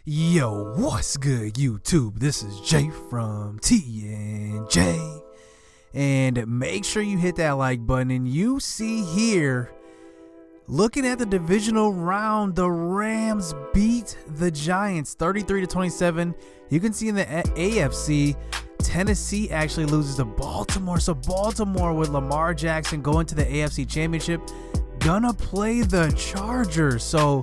Yo, what's good, YouTube? This is Jay from TNJ. And make sure you hit that like button. And you see here, looking at the divisional round, the Rams beat the Giants 33-27. You can see in the AFC, Tennessee actually loses to Baltimore. So Baltimore with Lamar Jackson going to the AFC Championship, gonna play the Chargers. So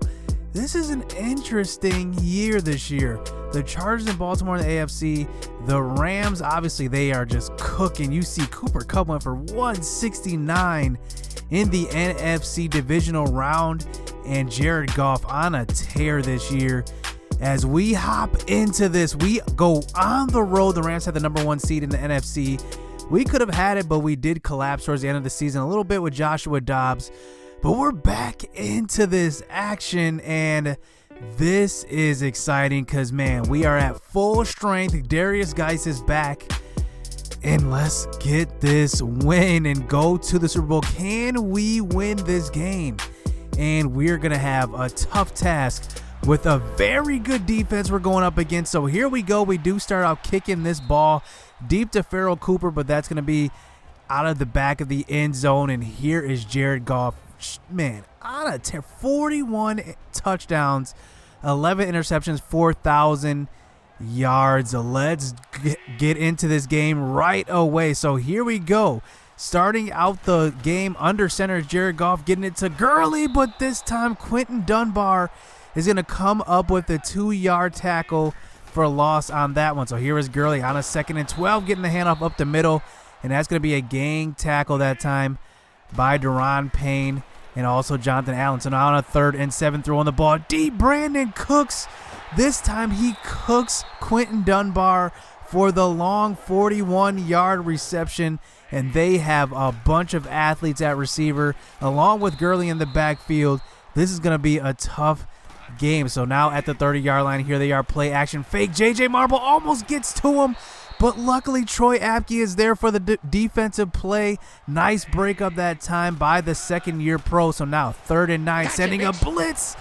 this is an interesting year this year. The Chargers in Baltimore in the AFC. The Rams, obviously, they are just cooking. You see Cooper Kupp went for 169 in the NFC divisional round. And Jared Goff on a tear this year. As we hop into this, we go on the road. The Rams had the number 1 seed in the NFC. We could have had it, but we did collapse towards the end of the season a little bit with Joshua Dobbs. But we're back into this action, and this is exciting because, man, we are at full strength. Darius Geis is back, and let's get this win and go to the Super Bowl. Can we win this game? And we're going to have a tough task with a very good defense we're going up against. So here we go. We do start out kicking this ball deep to Farrell Cooper, but that's going to be out of the back of the end zone, and here is Jared Goff. Man, on a 41 touchdowns, 11 interceptions, 4,000 yards. Let's get into this game right away. So here we go. Starting out the game under center is Jared Goff, getting it to Gurley, but this time Quentin Dunbar is going to come up with a 2-yard tackle for a loss on that one. So here is Gurley on a 2nd and 12, getting the handoff up the middle, and that's going to be a gang tackle that time by Deron Payne and also Jonathan Allen. So now on a 3rd and 7, throwing the ball deep. Brandon Cooks. This time he cooks Quentin Dunbar for the long 41-yard reception. And they have a bunch of athletes at receiver along with Gurley in the backfield. This is going to be a tough game. So now at the 30-yard line, here they are, play action fake. J.J. Marble almost gets to him, but luckily Troy Apke is there for the defensive play. Nice breakup that time by the second-year pro. So now 3rd and 9, sending a blitz,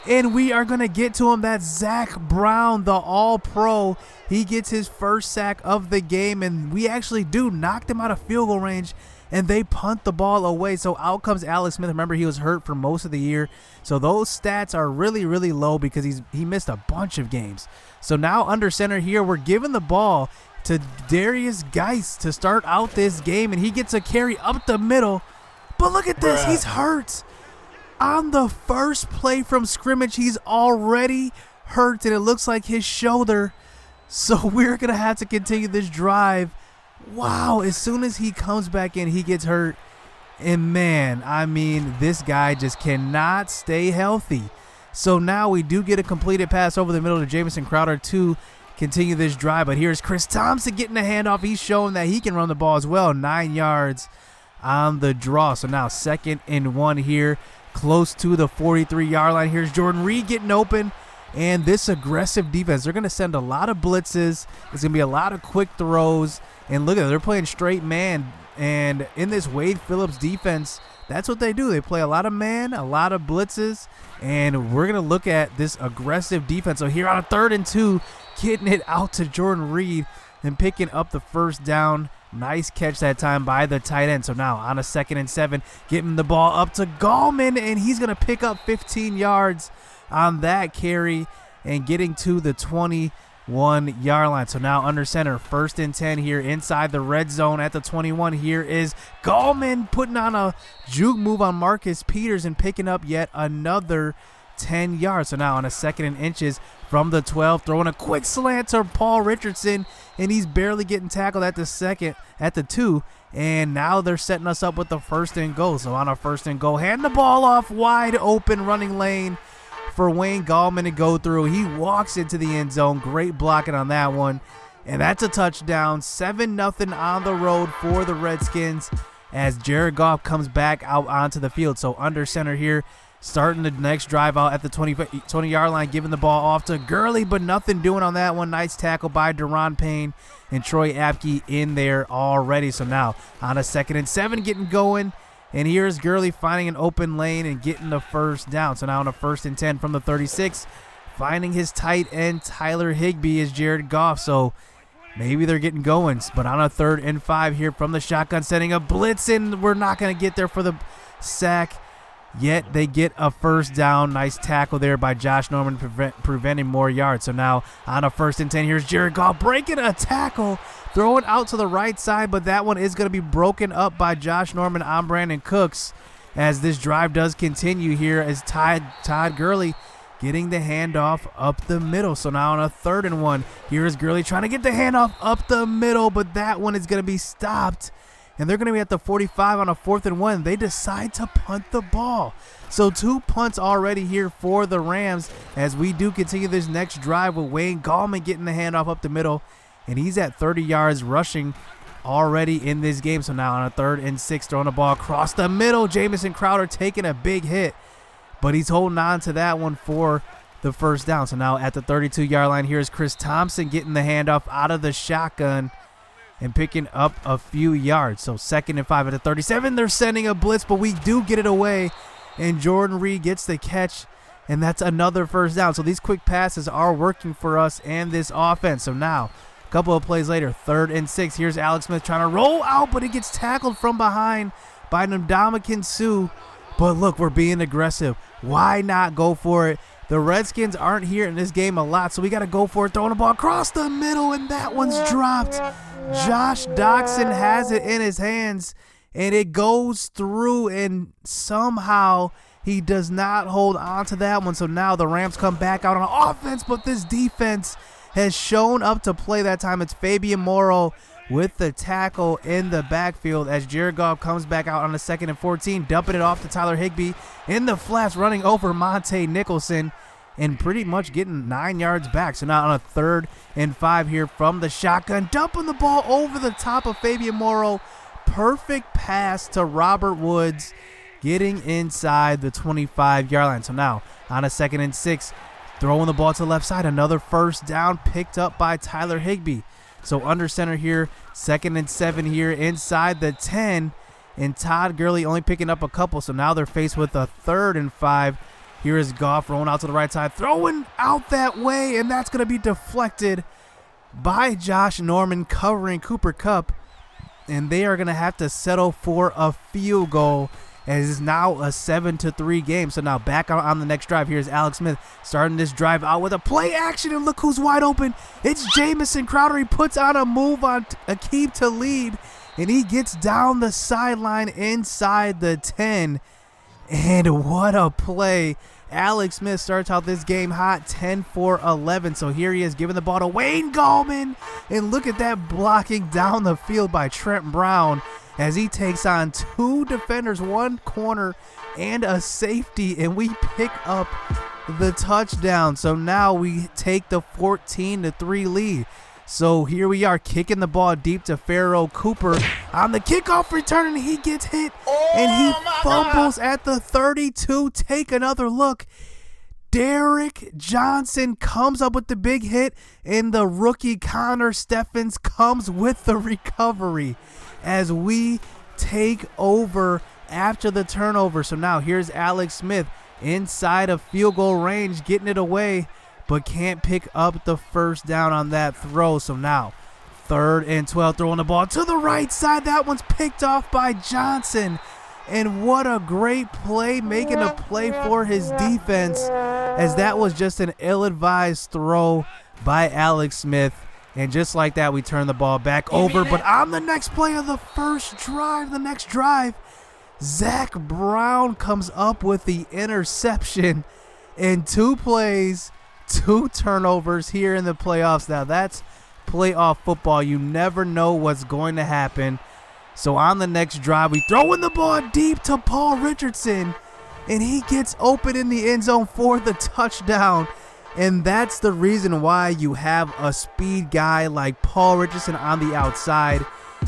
and we are going to get to him. That's Zach Brown, the all-pro. He gets his first sack of the game, and we actually knocked him out of field goal range, and they punt the ball away. So out comes Alex Smith. Remember, he was hurt for most of the year. So those stats are really, really low because he missed a bunch of games. So now under center here, we're giving the ball to Darius Geis to start out this game, and he gets a carry up the middle. But look at this, he's hurt. On the first play from scrimmage, he's already hurt, and it looks like his shoulder. So we're going to have to continue this drive. Wow, as soon as he comes back in, he gets hurt. And man, I mean, this guy just cannot stay healthy. So now we do get a completed pass over the middle to Jameson Crowder to continue this drive. But here's Chris Thompson getting a handoff. He's showing that he can run the ball as well. 9 yards on the draw. So now 2nd and 1 here, close to the 43-yard line. Here's Jordan Reed getting open. And this aggressive defense, they're going to send a lot of blitzes. There's going to be a lot of quick throws. And look at it, they're playing straight man. And in this Wade Phillips defense, that's what they do. They play a lot of man, a lot of blitzes. And we're going to look at this aggressive defense. So here on a 3rd and 2, getting it out to Jordan Reed and picking up the first down. Nice catch that time by the tight end. So now on a 2nd and 7, getting the ball up to Gallman, and he's going to pick up 15 yards on that carry and getting to the 21-yard line. So now under center, 1st and 10 here inside the red zone at the 21. Here is Gallman putting on a juke move on Marcus Peters and picking up yet another 10 yards. So now on a 2nd and inches from the 12, throwing a quick slant to Paul Richardson, and he's barely getting tackled at the 2. And now they're setting us up with the 1st and goal. So on a 1st and goal, hand the ball off, wide open running lane for Wayne Gallman to go through. He walks into the end zone. Great blocking on that one. And that's a touchdown. 7-0 on the road for the Redskins as Jared Goff comes back out onto the field. So under center here, starting the next drive out at the 20-yard line, giving the ball off to Gurley, but nothing doing on that one. Nice tackle by Deron Payne and Troy Apke in there already. So now on a 2nd and 7, getting going. And here's Gurley finding an open lane and getting the first down. So now on a 1st and 10 from the 36, finding his tight end, Tyler Higbee, is Jared Goff. So maybe they're getting going. But on a 3rd and 5 here from the shotgun, setting a blitz, and we're not going to get there for the sack. Yet they get a first down. Nice tackle there by Josh Norman, preventing more yards. So now on a 1st and 10, here's Jared Goff breaking a tackle, throwing out to the right side, but that one is going to be broken up by Josh Norman on Brandon Cooks as this drive does continue here as Todd Gurley getting the handoff up the middle. So now on a 3rd and 1, here is Gurley trying to get the handoff up the middle, but that one is going to be stopped. And they're going to be at the 45 on a 4th and 1. They decide to punt the ball. So 2 punts already here for the Rams as we do continue this next drive with Wayne Gallman getting the handoff up the middle. And he's at 30 yards rushing already in this game. So now on a 3rd and 6, throwing the ball across the middle. Jameson Crowder taking a big hit, but he's holding on to that one for the first down. So now at the 32-yard line, here's Chris Thompson getting the handoff out of the shotgun and picking up a few yards. So 2nd and 5 at the 37. They're sending a blitz, but we do get it away, and Jordan Reed gets the catch, and that's another first down. So these quick passes are working for us and this offense. So now a couple of plays later, 3rd and 6. Here's Alex Smith trying to roll out, but he gets tackled from behind by Ndamukong Suh. But look, we're being aggressive. Why not go for it? The Redskins aren't here in this game a lot, so we got to go for it. Throwing the ball across the middle, and that one's dropped. Josh Doxson has it in his hands, and it goes through, and somehow he does not hold on to that one. So now the Rams come back out on offense, but this defense has shown up to play that time. It's Fabian Morrow with the tackle in the backfield as Jared Goff comes back out on a 2nd and 14, dumping it off to Tyler Higbee in the flats, running over Monte Nicholson and pretty much getting 9 yards back. So now on a 3rd and 5 here from the shotgun, dumping the ball over the top of Fabian Morrow. Perfect pass to Robert Woods, getting inside the 25-yard line. So now on a 2nd and 6, throwing the ball to the left side, another first down picked up by Tyler Higbee. So under center here, 2nd and 7 here inside the 10, and Todd Gurley only picking up a couple. So now they're faced with a 3rd and 5. Here is Goff rolling out to the right side, throwing out that way, and that's going to be deflected by Josh Norman covering Cooper Kupp, and they are going to have to settle for a field goal as it's now a 7-3 game. So now back on the next drive. Here's Alex Smith starting this drive out with a play action, and look who's wide open. It's Jameson Crowder. He puts on a move on Aqib Talib, and he gets down the sideline inside the 10. And what a play. Alex Smith starts out this game hot, 10 for 11. So here he is giving the ball to Wayne Gallman. And look at that blocking down the field by Trent Brown as he takes on 2 defenders, 1 corner, and a safety. And we pick up the touchdown. So now we take the 14-3 lead. So here we are kicking the ball deep to Pharaoh Cooper on the kickoff return, and he gets hit, and he fumbles at the 32. Take another look. Derek Johnson comes up with the big hit, and the rookie Connor Steffens comes with the recovery as we take over after the turnover. So now here's Alex Smith inside of field goal range, getting it away, but can't pick up the first down on that throw. So now 3rd and 12, throwing the ball to the right side. That one's picked off by Johnson. And what a great play, making a play for his defense, as that was just an ill-advised throw by Alex Smith. And just like that, we turn the ball back over. But on the next play of the next drive, Zach Brown comes up with the interception. In 2 plays, 2 turnovers here in the playoffs. Now that's playoff football. You never know what's going to happen. So on the next drive, we throw in the ball deep to Paul Richardson, and he gets open in the end zone for the touchdown. And that's the reason why you have a speed guy like Paul Richardson on the outside.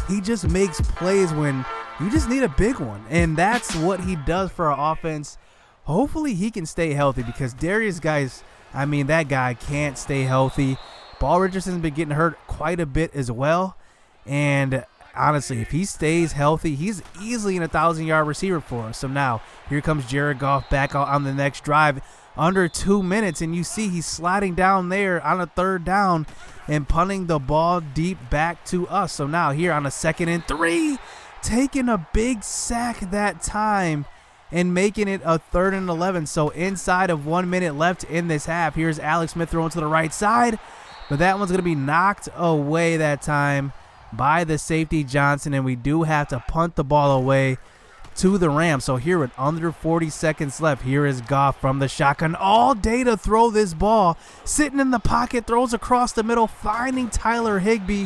He just makes plays when you just need a big one, and that's what he does for our offense. Hopefully he can stay healthy, because Darius that guy can't stay healthy. Paul Richardson's been getting hurt quite a bit as well. And honestly, if he stays healthy, he's easily an 1,000-yard receiver for us. So now here comes Jared Goff back out on the next drive. under 2 minutes, and you see he's sliding down there on a 3rd down and punting the ball deep back to us. So now here on a 2nd and 3, taking a big sack that time and making it a 3rd and 11. So inside of 1 minute left in this half, here's Alex Smith throwing to the right side, but that one's going to be knocked away that time by the safety Johnson, and we do have to punt the ball away to the Rams. So here with under 40 seconds left, here is Goff from the shotgun all day to throw this ball. Sitting in the pocket, throws across the middle, finding Tyler Higbee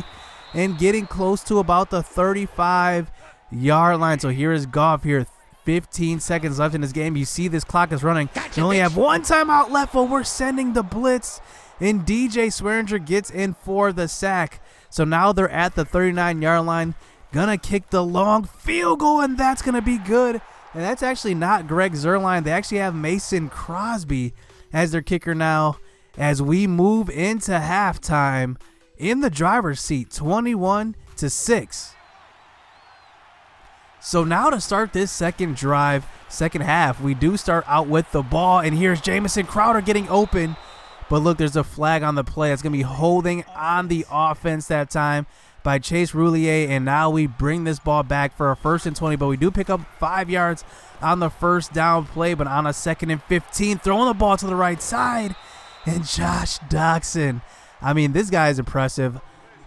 and getting close to about the 35-yard line. So here is Goff here, 15 seconds left in this game. You see this clock is running. You only have one timeout left, but we're sending the blitz, and DJ Swearinger gets in for the sack. So now they're at the 39-yard line. Gonna kick the long field goal, and that's gonna be good. And that's actually not Greg Zuerlein. They actually have Mason Crosby as their kicker now as we move into halftime in the driver's seat, 21-6. So now to start this second half, we do start out with the ball, and here's Jameson Crowder getting open. But look, there's a flag on the play. It's going to be holding on the offense that time by Chase Roulier, and now we bring this ball back for a 1st and 20, but we do pick up 5 yards on the 1st down play, but on a 2nd and 15, throwing the ball to the right side, and Josh Doctson. I mean, this guy is impressive.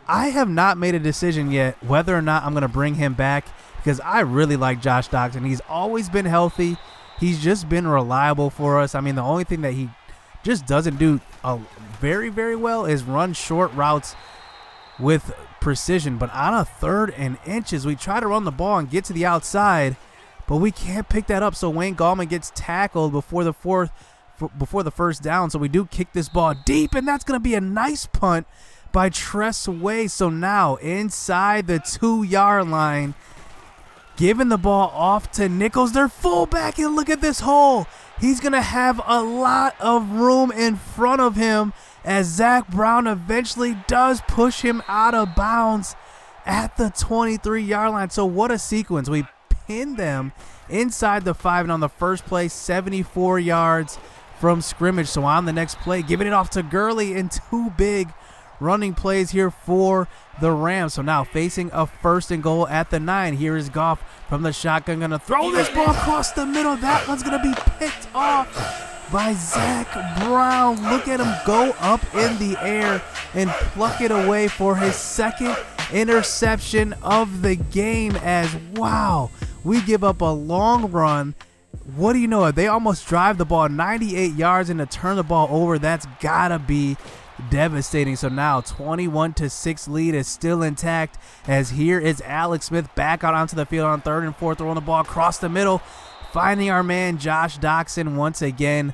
I have not made a decision yet whether or not I'm going to bring him back because I really like Josh Doctson. He's always been healthy. He's just been reliable for us. I mean, the only thing that he just doesn't do very, very well is run short routes with precision. But on a 3rd and inches, we try to run the ball and get to the outside, but we can't pick that up. So Wayne Gallman gets tackled before the 1st down. So we do kick this ball deep, and that's going to be a nice punt by Tress Way. So now inside the 2-yard line, giving the ball off to Nichols, their fullback, and look at this hole. He's going to have a lot of room in front of him as Zach Brown eventually does push him out of bounds at the 23-yard line. So what a sequence. We pin them inside the 5, and on the first play, 74 yards from scrimmage. So on the next play, giving it off to Gurley, and 2 big running plays here for the Rams. So now facing a 1st and goal at the 9. Here is Goff from the shotgun, going to throw this ball across the middle. That one's going to be picked off by Zach Brown. Look at him go up in the air and pluck it away for his 2nd interception of the game. As wow, we give up a long run. What do you know? They almost drive the ball 98 yards and to turn the ball over. That's got to be devastating. So now 21-6 lead is still intact as here is Alex Smith back out onto the field on 3rd and 4, throwing the ball across the middle, finding our man Josh Doctson once again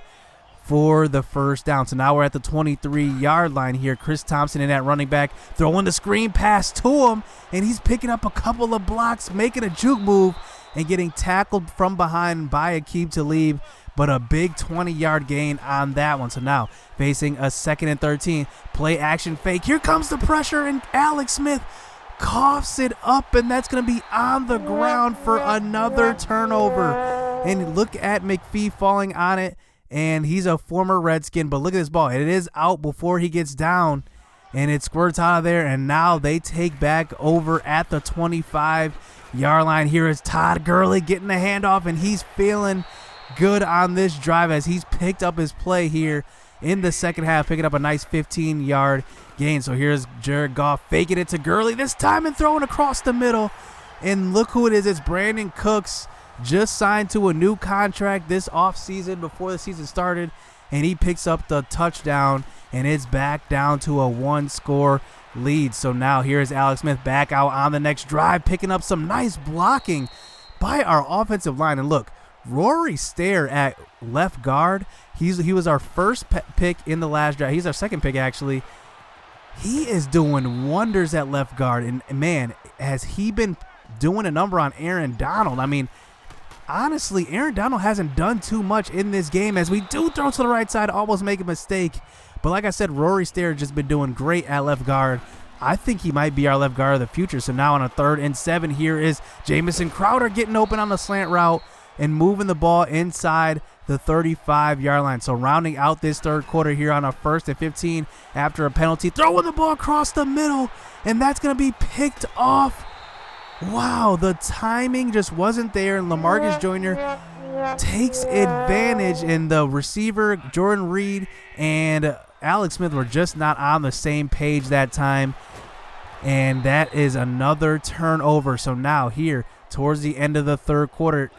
for the 1st down. So now we're at the 23-yard line here. Chris Thompson in at running back, throwing the screen pass to him, and he's picking up a couple of blocks, making a juke move, and getting tackled from behind by Aqib Talib, but a big 20-yard gain on that one. So now facing a 2nd and 13, play action fake. Here comes the pressure, and Alex Smith coughs it up, and that's going to be on the ground for another turnover. And look at McPhee falling on it, and he's a former Redskin, but look at this ball. It is out before he gets down, and it squirts out of there, and now they take back over at the 25-yard line. Here is Todd Gurley getting the handoff, and he's feeling good on this drive as he's picked up his play here in the 2nd half, picking up a nice 15-yard gain. So here's Jared Goff faking it to Gurley this time and throwing across the middle. And look who it is. It's Brandon Cooks, just signed to a new contract this offseason before the season started, and he picks up the touchdown, and it's back down to a 1-score lead. So now here's Alex Smith back out on the next drive, picking up some nice blocking by our offensive line. And look, Rory Stair at left guard, he was our first pick in the last draft. He's our 2nd pick, actually. He is doing wonders at left guard, and man, has he been doing a number on Aaron Donald. I mean, honestly, Aaron Donald hasn't done too much in this game as we do throw to the right side, almost make a mistake. But like I said, Rory Stair just been doing great at left guard. I think he might be our left guard of the future. So now on a 3rd and 7, here is Jameson Crowder getting open on the slant route, and moving the ball inside the 35-yard line. So rounding out this third quarter here on a 1st and 15 after a penalty, throwing the ball across the middle, and that's going to be picked off. Wow, the timing just wasn't there, and LaMarcus Joyner takes advantage, and the receiver, Jordan Reed, and Alex Smith were just not on the same page that time, and that is another turnover. So now here, towards the end of the third quarter,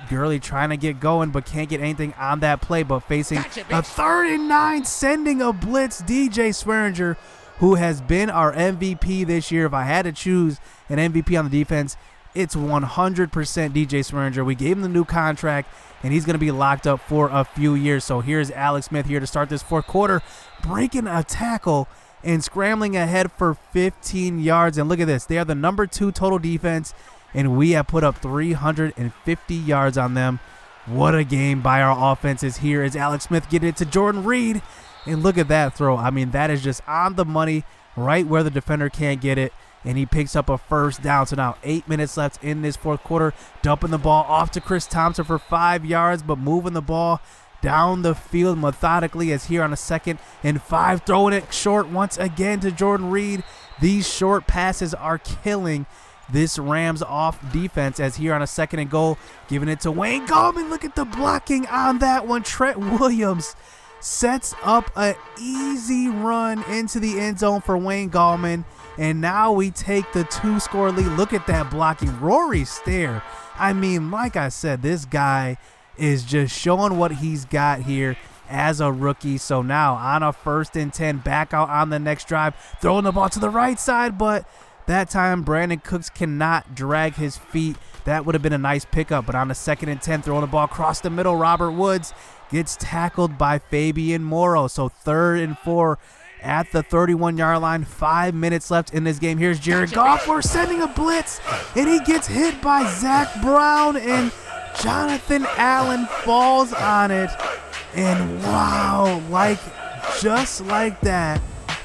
Gurley trying to get going but can't get anything on that play, but facing a 3rd and 9, sending a blitz. DJ Swearinger, who has been our MVP this year. If I had to choose an MVP on the defense, it's 100% DJ Swearinger. We gave him the new contract, and he's going to be locked up for a few years. So here's Alex Smith here to start this fourth quarter, breaking a tackle and scrambling ahead for 15 yards. And look at this. They are the number 2 total defense, and we have put up 350 yards on them. What a game by our offenses. Here is Alex Smith getting it to Jordan Reed, and look at that throw. I mean, that is just on the money, right where the defender can't get it, and he picks up a first down. So now 8 minutes left in this fourth quarter, dumping the ball off to Chris Thompson for 5 yards, but moving the ball down the field methodically as here on a 2nd and 5, throwing it short once again to Jordan Reed. These short passes are killing this Rams off defense as here on a 2nd and goal, giving it to Wayne Gallman. Look at the blocking on that one. Trent Williams sets up an easy run into the end zone for Wayne Gallman, and now we take the 2-score lead. Look at that blocking. Rory Stair, I mean, like I said, this guy is just showing what he's got here as a rookie. So now on a 1st and 10, back out on the next drive, throwing the ball to the right side, but that time Brandon Cooks cannot drag his feet. That would have been a nice pickup, but on the 2nd and 10, throwing the ball across the middle, Robert Woods gets tackled by Fabian Morrow. So 3rd and 4 at the 31-yard line. 5 minutes left in this game. Here's Jared Goff. We're sending a blitz, and he gets hit by Zach Brown, and Jonathan Allen falls on it. And wow, just like that,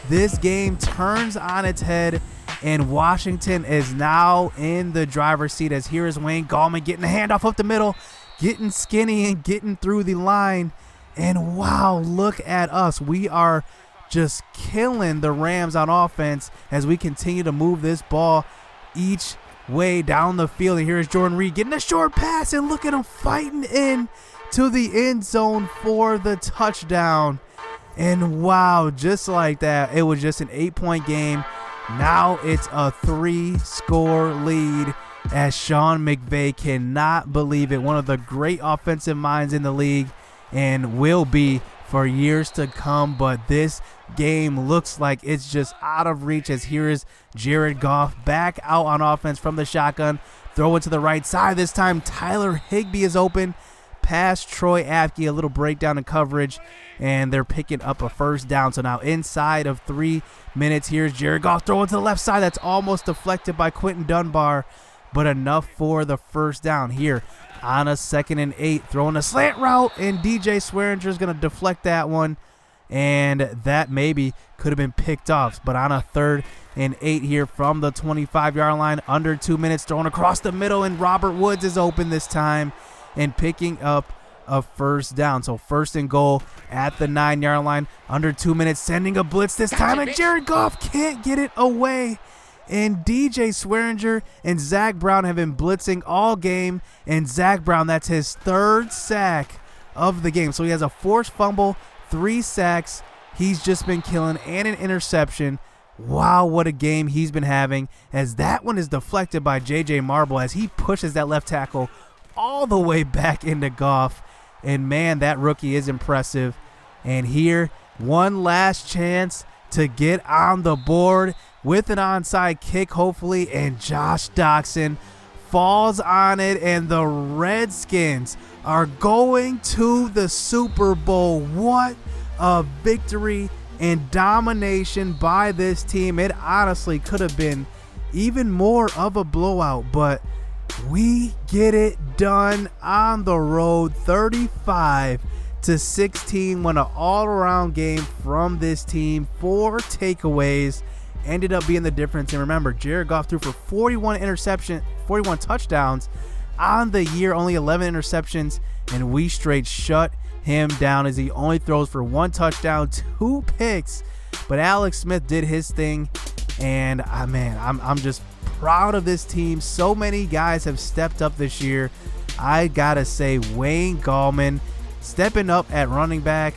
this game turns on its head, and Washington is now in the driver's seat as here is Wayne Gallman getting a handoff up the middle, getting skinny and getting through the line. And wow, look at us. We are just killing the Rams on offense as we continue to move this ball each way down the field. And here's Jordan Reed getting a short pass, and look at him fighting in to the end zone for the touchdown. And wow, just like that, it was just an 8-point game. Now it's a 3-score lead as Sean McVay cannot believe it. One of the great offensive minds in the league and will be for years to come. But this game looks like it's just out of reach as here is Jared Goff back out on offense from the shotgun. Throw it to the right side. This time Tyler Higbee is open. Past Troy Apke, a little breakdown in coverage, and they're picking up a first down. So now inside of 3 minutes, here's Jared Goff throwing to the left side. That's almost deflected by Quentin Dunbar, but enough for the first down. Here on a 2nd and 8, throwing a slant route, and DJ Swearinger is going to deflect that one, and that maybe could have been picked off. But on a 3rd and 8 here from the 25-yard line, under 2 minutes, throwing across the middle, and Robert Woods is open this time and picking up a first down. So 1st and goal at the 9-yard line, under 2 minutes, sending a blitz this time, and Jared Goff can't get it away. And DJ Swearinger and Zach Brown have been blitzing all game, and Zach Brown, that's his 3rd sack of the game. So he has a forced fumble, 3 sacks. He's just been killing, and an interception. Wow, what a game he's been having, as that one is deflected by J.J. Marble as he pushes that left tackle all the way back into Goff. And man, that rookie is impressive. And here, one last chance to get on the board with an onside kick, hopefully, and Josh Doxson falls on it, and the Redskins are going to the Super Bowl. What a victory and domination by this team. It honestly could have been even more of a blowout, but we get it done on the road, 35-16. Won an all-around game from this team. 4 takeaways ended up being the difference. And remember, Jared Goff threw for 41 touchdowns, on the year, only 11 interceptions, and we straight shut him down as he only throws for 1 touchdown, 2 picks. But Alex Smith did his thing, and I'm just proud of this team. So many guys have stepped up this year. I gotta say, Wayne Gallman stepping up at running back.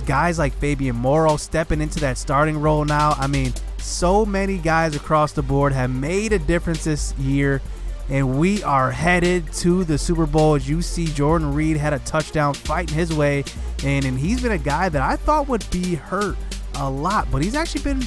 Guys like Fabian Morrow stepping into that starting role now. I mean, so many guys across the board have made a difference this year, and we are headed to the Super Bowl. As you see, Jordan Reed had a touchdown fighting his way, and he's been a guy that I thought would be hurt a lot, but he's actually been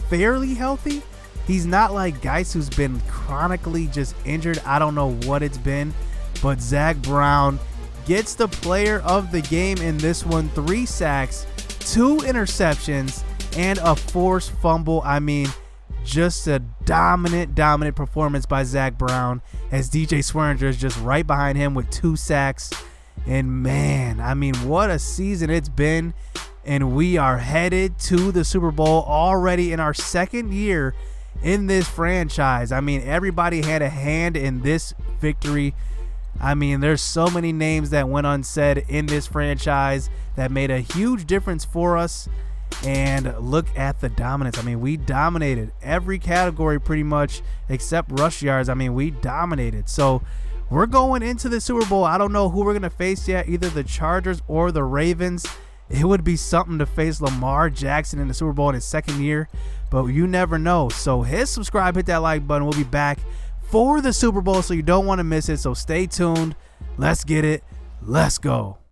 fairly healthy. He's not like Geis, who's been chronically just injured. I don't know what it's been, but Zach Brown gets the player of the game in this one. 3 sacks, 2 interceptions, and a forced fumble. I mean, just a dominant performance by Zach Brown, as DJ Swearinger is just right behind him with 2 sacks. And man, I mean, what a season it's been. And we are headed to the Super Bowl already in our 2nd year in this franchise. I mean, everybody had a hand in this victory. I mean, there's so many names that went unsaid in this franchise that made a huge difference for us. And look at the dominance. I mean, we dominated every category pretty much except rush yards. I mean, we dominated. So we're going into the Super Bowl. I don't know who we're going to face yet, either the Chargers or the Ravens. It would be something to face Lamar Jackson in the Super Bowl in his 2nd year, but you never know. So hit subscribe, hit that like button. We'll be back for the Super Bowl, so you don't want to miss it. So stay tuned. Let's get it. Let's go.